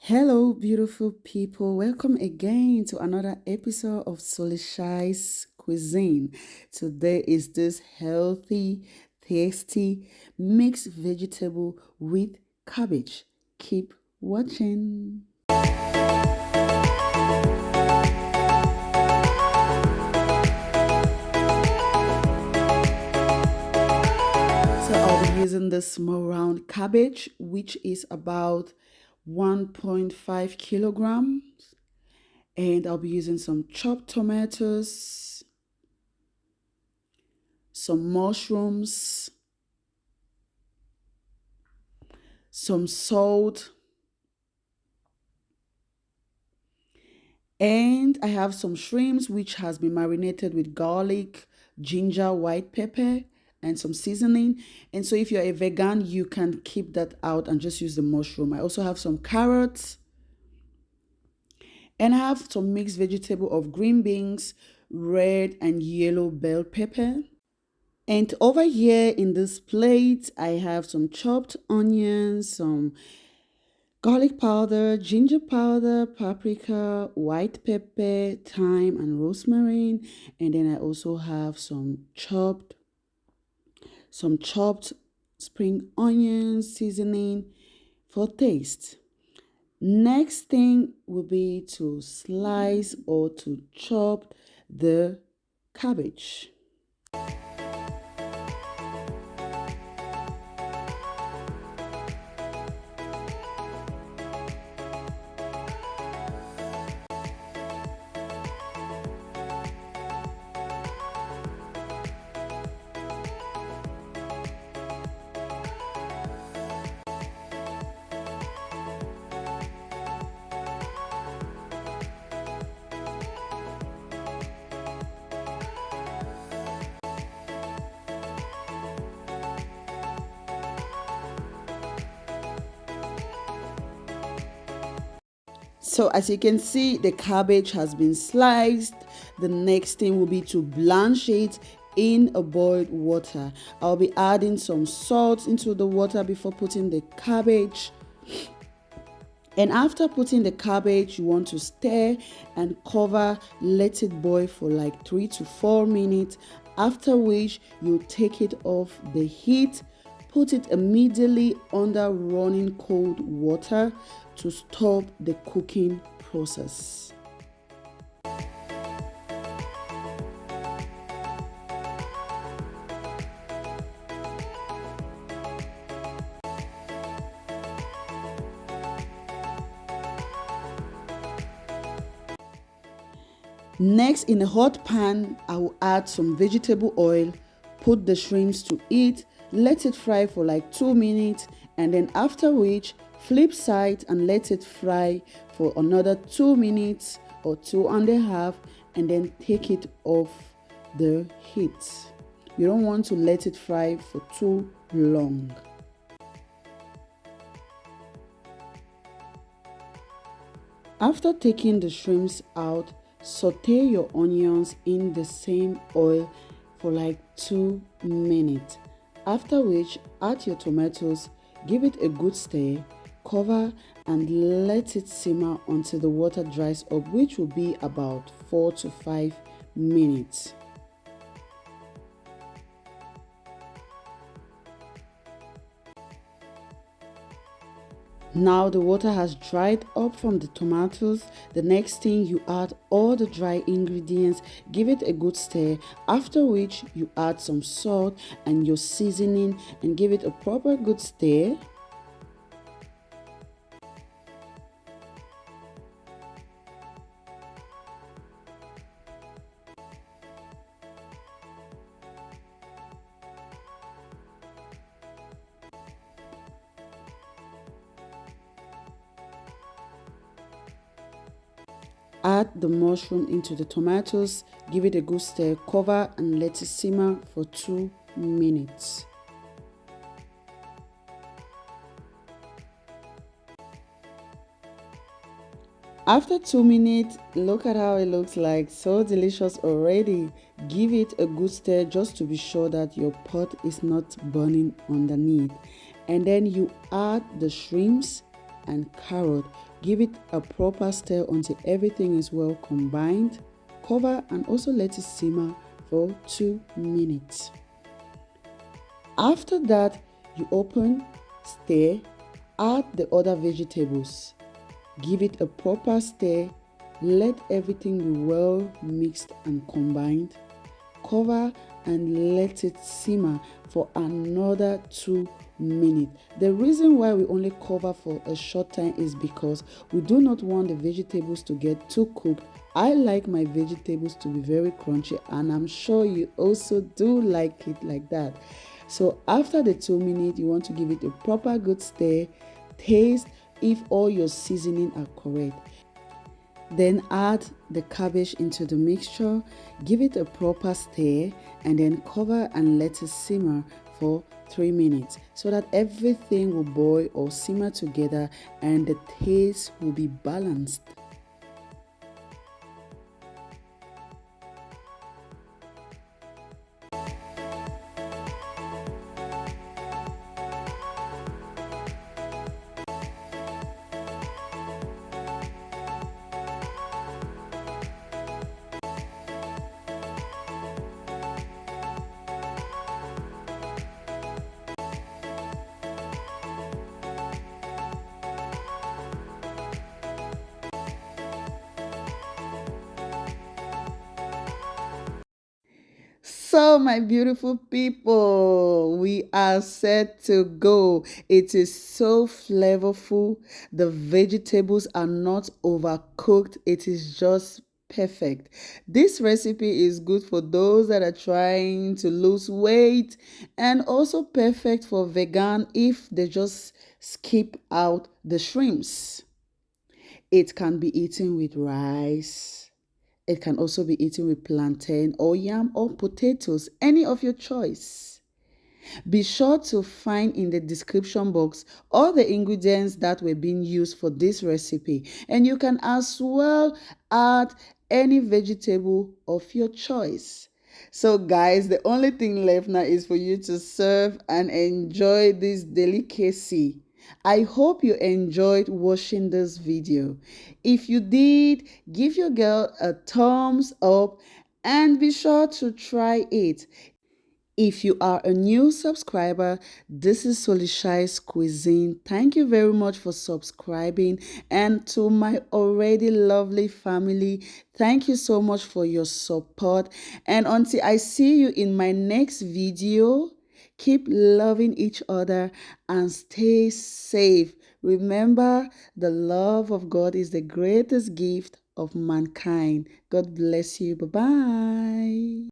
Hello, beautiful people. Welcome again to another episode of Solishy's Cuisine. Today is this healthy, tasty mixed vegetable with cabbage. Keep watching. So I'll be using this small round cabbage, which is about 1.5 kilograms. And I'll be using some chopped tomatoes, some mushrooms, some salt, and I have some shrimps which has been marinated with garlic, ginger, white pepper, and some seasoning. And so if you're a vegan, you can keep that out and just use the mushroom. I also have some carrots, and I have some mixed vegetable of green beans, red and yellow bell pepper. And over here in this plate, I have some chopped onions, some garlic powder, ginger powder, paprika, white pepper, thyme, and rosemary. And then I also have some chopped spring onions seasoning for taste. Next thing will be to slice or to chop the cabbage. So as you can see, the cabbage has been sliced. The next thing will be to blanch it in a boiled water. I'll be adding some salt into the water before putting the cabbage. And after putting the cabbage, you want to stir and cover, let it boil for like 3 to 4 minutes, after which you take it off the heat. Put it immediately under running cold water to stop the cooking process. Next, in a hot pan, I will add some vegetable oil, put the shrimps to it, let it fry for like 2 minutes, and then after which flip side and let it fry for another 2 minutes or 2.5, and then take it off the heat. You don't want to let it fry for too long. After taking the shrimps out, saute your onions in the same oil for like 2 minutes. After which, add your tomatoes, give it a good stir, cover and let it simmer until the water dries up, which will be about 4 to 5 minutes. Now the water has dried up from the tomatoes. The next thing, you add all the dry ingredients, give it a good stir, after which you add some salt and your seasoning and give it a proper good stir. Add the mushroom into the tomatoes, give it a good stir, cover and let it simmer for 2 minutes. After 2 minutes, look at how it looks like. So delicious already. Give it a good stir just to be sure that your pot is not burning underneath. And then you add the shrimps and carrot. Give it a proper stir until everything is well combined. Cover and also let it simmer for 2 minutes. After that, you open, stir, add the other vegetables. Give it a proper stir. Let everything be well mixed and combined. Cover and let it simmer for another 2 minutes. The reason why we only cover for a short time is because we do not want the vegetables to get too cooked. I like my vegetables to be very crunchy, and I'm sure you also do like it like that. So after the 2 minutes, you want to give it a proper good stir. Taste if all your seasoning are correct. Then add the cabbage into the mixture, give it a proper stir, and then cover and let it simmer for 3 minutes so that everything will boil or simmer together and the taste will be balanced. So, my beautiful people, we are set to go. It is so flavorful. The vegetables are not overcooked. It is just perfect. This recipe is good for those that are trying to lose weight and also perfect for vegan if they just skip out the shrimps. It can be eaten with rice. It can also be eaten with plantain or yam or potatoes, any of your choice. Be sure to find in the description box all the ingredients that were being used for this recipe, and you can as well add any vegetable of your choice. So guys, the only thing left now is for you to serve and enjoy this delicacy. I hope you enjoyed watching this video. If you did, give your girl a thumbs up and be sure to try it. If you are a new subscriber, this is Solishy's Cuisine. Thank you very much for subscribing. And to my already lovely family, thank you so much for your support. And until I see you in my next video, keep loving each other and stay safe. Remember, the love of God is the greatest gift of mankind. God bless you. Bye-bye.